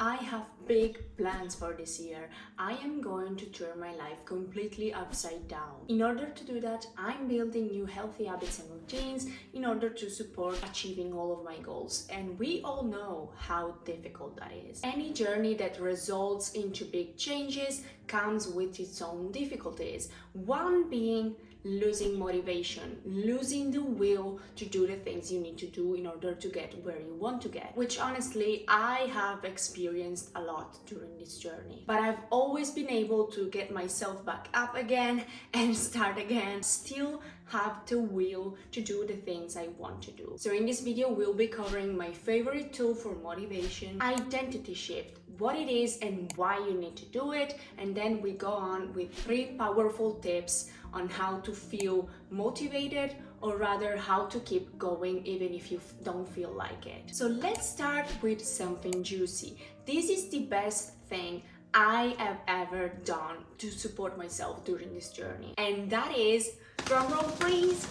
I have big plans for this year. I am going to turn my life completely upside down. In order to do that, I'm building new healthy habits and routines in order to support achieving all of my goals. And we all know how difficult that is. Any journey that results into big changes comes with its own difficulties. One being losing motivation, losing the will to do the things you need to do in order to get where you want to get, which honestly I have experienced a lot during this journey. But I've always been able to get myself back up again and start again, still have the will to do the things I want to do. So in this video, we'll be covering my favorite tool for motivation, identity shift, what it is and why you need to do it, and then we go on with 3 powerful tips on how to feel motivated, or rather how to keep going even if you don't feel like it. So let's start with something juicy. This is the best thing I have ever done to support myself during this journey, and that is, drumroll please,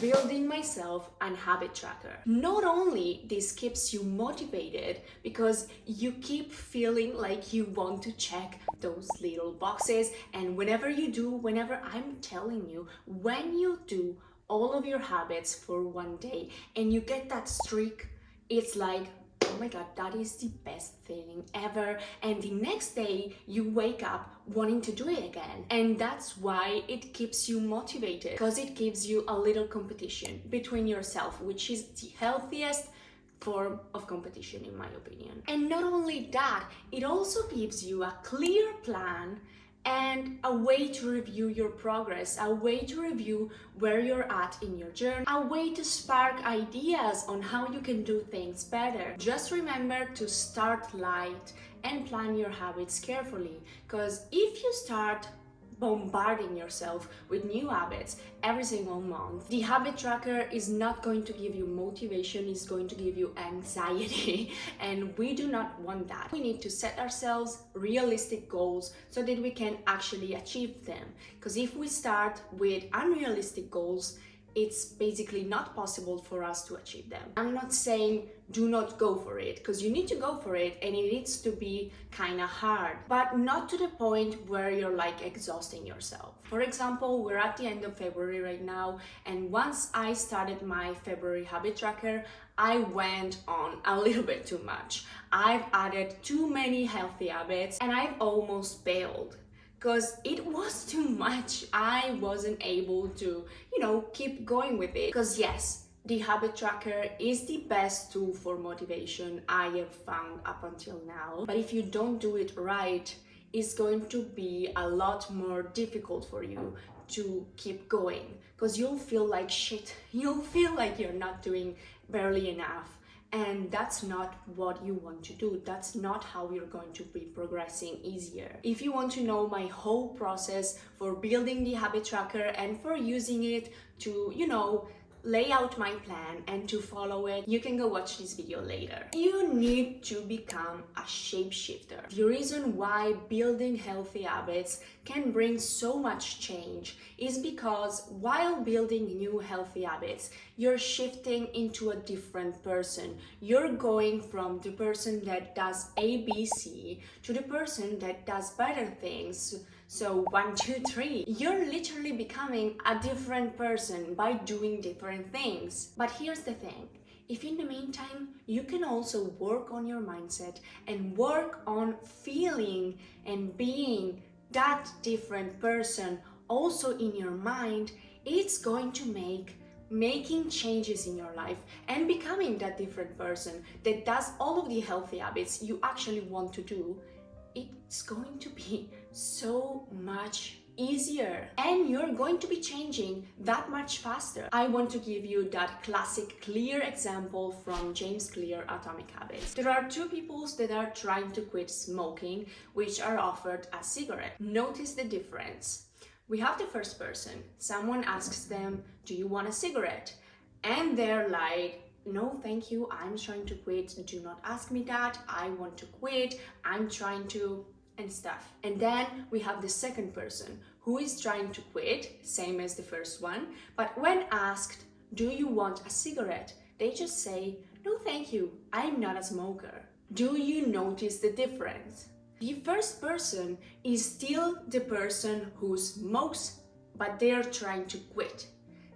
building myself an habit tracker. Not only this keeps you motivated because you keep feeling like you want to check those little boxes, and whenever I'm telling you, when you do all of your habits for one day and you get that streak, it's like, oh my god, that is the best feeling ever, and the next day you wake up wanting to do it again. And that's why it keeps you motivated, because it gives you a little competition between yourself, which is the healthiest form of competition in my opinion. And not only that, it also gives you a clear plan and a way to review your progress, a way to review where you're at in your journey, a way to spark ideas on how you can do things better. Just remember to start light and plan your habits carefully, because if you start bombarding yourself with new habits every single month, the habit tracker is not going to give you motivation, it's going to give you anxiety, and we do not want that. We need to set ourselves realistic goals so that we can actually achieve them, because if we start with unrealistic goals, it's basically not possible for us to achieve them. I'm not saying do not go for it, because you need to go for it and it needs to be kind of hard, but not to the point where you're like exhausting yourself. For example, we're at the end of February right now, and once I started my February habit tracker, I went on a little bit too much. I've added too many healthy habits and I've almost bailed, because it was too much. I wasn't able to, keep going with it. Because yes, the habit tracker is the best tool for motivation I have found up until now. But if you don't do it right, it's going to be a lot more difficult for you to keep going, because you'll feel like shit. You'll feel like you're not doing barely enough. And that's not what you want to do. That's not how you're going to be progressing easier. If you want to know my whole process for building the habit tracker and for using it to, lay out my plan and to follow it, you can go watch this video later. You need to become a shapeshifter. The reason why building healthy habits can bring so much change is because while building new healthy habits, you're shifting into a different person. You're going from the person that does A, B, C to the person that does better things. So 1, 2, 3, you're literally becoming a different person by doing different things. But here's the thing, if in the meantime, you can also work on your mindset and work on feeling and being that different person also in your mind, it's going to make making changes in your life and becoming that different person that does all of the healthy habits you actually want to do, it's going to be so much easier, and you're going to be changing that much faster. I want to give you that classic clear example from James Clear, Atomic Habits. There are 2 people that are trying to quit smoking, which are offered a cigarette. Notice the difference. We have the first person. Someone asks them, do you want a cigarette? And they're like, no, thank you, I'm trying to quit. Do not ask me that. I want to quit. I'm trying to, and stuff. And then we have the second person who is trying to quit, same as the first one. But when asked, do you want a cigarette? They just say, no, thank you, I'm not a smoker. Do you notice the difference? The first person is still the person who smokes, but they're trying to quit.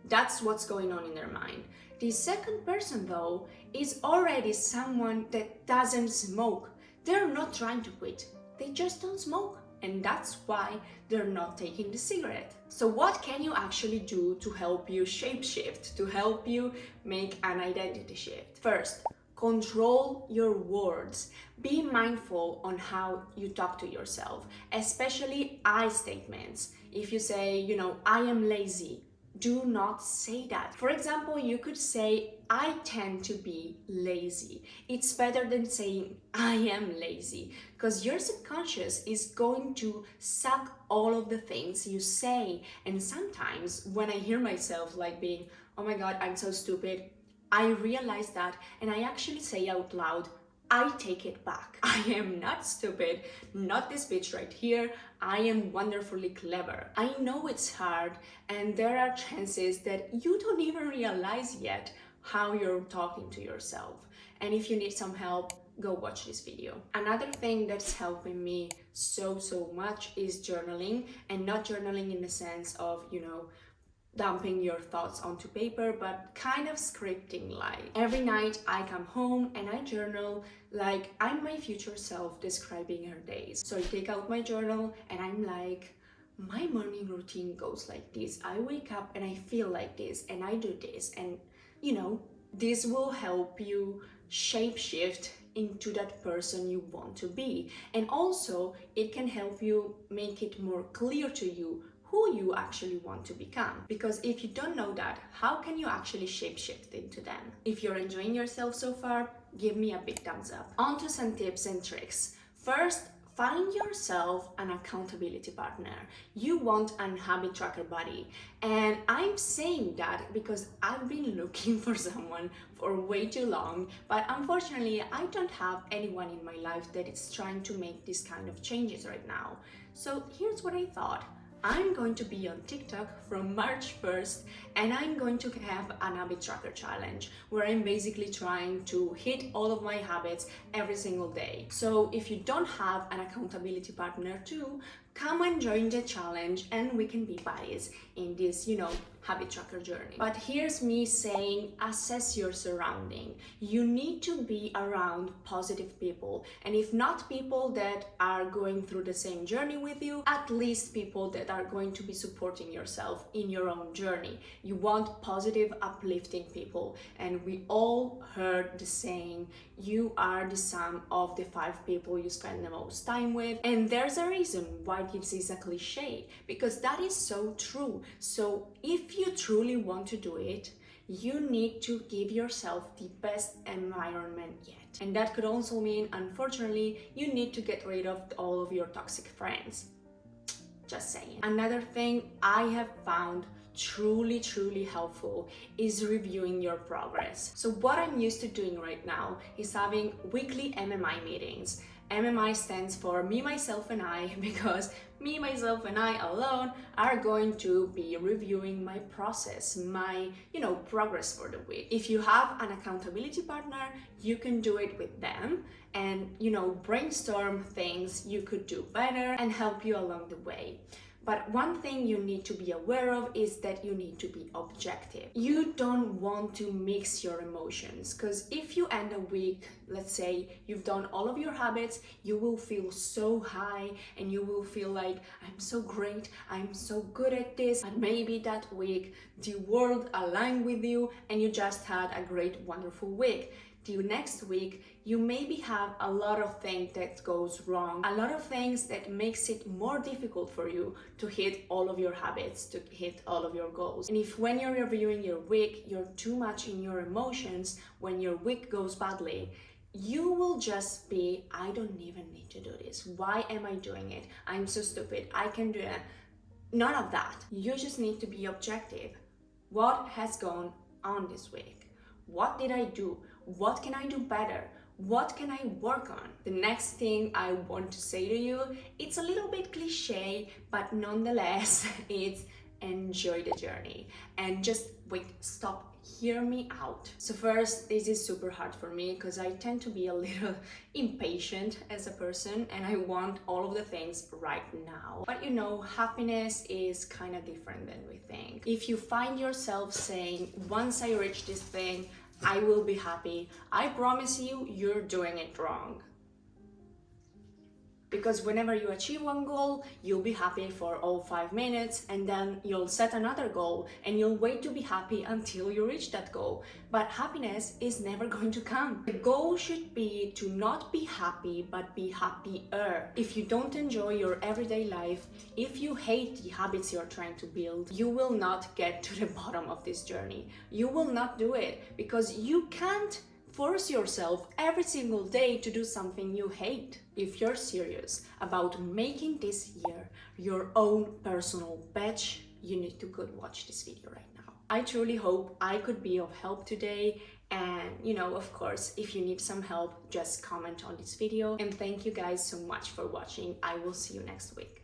That's what's going on in their mind. The second person, though, is already someone that doesn't smoke. They're not trying to quit, they just don't smoke. And that's why they're not taking the cigarette. So what can you actually do to help you shapeshift, to help you make an identity shift? First, control your words. Be mindful on how you talk to yourself, especially I statements. If you say, I am lazy, do not say that. For example, you could say, I tend to be lazy. It's better than saying, I am lazy, because your subconscious is going to suck all of the things you say. And sometimes when I hear myself like being, oh my God, I'm so stupid, I realize that and I actually say out loud, I take it back. I am not stupid, not this bitch right here. I am wonderfully clever. I know it's hard and there are chances that you don't even realize yet how you're talking to yourself. And if you need some help, go watch this video. Another thing that's helping me so much is journaling, and not journaling in the sense of, dumping your thoughts onto paper, but kind of scripting. Like every night I come home and I journal like I'm my future self describing her days. So I take out my journal and I'm like, my morning routine goes like this. I wake up and I feel like this and I do this, and this will help you shapeshift into that person you want to be. And also it can help you make it more clear to you who you actually want to become. Because if you don't know that, how can you actually shapeshift into them? If you're enjoying yourself so far, give me a big thumbs up. On to some tips and tricks. First, find yourself an accountability partner. You want an habit tracker buddy. And I'm saying that because I've been looking for someone for way too long, but unfortunately I don't have anyone in my life that is trying to make these kind of changes right now. So here's what I thought. I'm going to be on TikTok from March 1st and I'm going to have an habit tracker challenge where I'm basically trying to hit all of my habits every single day. So if you don't have an accountability partner too, come and join the challenge and we can be buddies in this, habit tracker journey. But here's me saying, assess your surrounding. You need to be around positive people, and if not people that are going through the same journey with you, at least people that are going to be supporting yourself in your own journey. You want positive, uplifting people, and we all heard the saying, you are the sum of the 5 people you spend the most time with. And there's a reason why this is a cliche, because that is so true. So if you truly want to do it, you need to give yourself the best environment yet. And that could also mean, unfortunately, you need to get rid of all of your toxic friends. Just saying. Another thing I have found truly helpful is reviewing your progress. So what I'm used to doing right now is having weekly MMI meetings. MMI stands for me, myself, and I, because me, myself, and I alone are going to be reviewing my process, my, progress for the week. If you have an accountability partner, you can do it with them and, brainstorm things you could do better and help you along the way. But one thing you need to be aware of is that you need to be objective. You don't want to mix your emotions, because if you end a week, let's say you've done all of your habits, you will feel so high and you will feel like, I'm so great, I'm so good at this. And maybe that week the world aligned with you and you just had a great, wonderful week. The next week, you maybe have a lot of things that goes wrong, a lot of things that makes it more difficult for you to hit all of your habits, to hit all of your goals. And if when you're reviewing your week, you're too much in your emotions, when your week goes badly, you will just be, I don't even need to do this. Why am I doing it? I'm so stupid. I can do it. None of that. You just need to be objective. What has gone on this week? What did I do? What can I do better? What can I work on? The next thing I want to say to you, it's a little bit cliche, but nonetheless, it's enjoy the journey. And just wait, stop, hear me out. So first, this is super hard for me because I tend to be a little impatient as a person and I want all of the things right now. But you know, happiness is kind of different than we think. If you find yourself saying, once I reach this thing, I will be happy, I promise you, you're doing it wrong. Because whenever you achieve one goal, you'll be happy for all 5 minutes, and then you'll set another goal and you'll wait to be happy until you reach that goal. But happiness is never going to come. The goal should be to not be happy, but be happier. If you don't enjoy your everyday life, if you hate the habits you're trying to build, you will not get to the bottom of this journey. You will not do it because you can't force yourself every single day to do something you hate. If you're serious about making this year your own personal badge, you need to go watch this video right now. I truly hope I could be of help today. And you know, of course, if you need some help, just comment on this video. And thank you guys so much for watching. I will see you next week.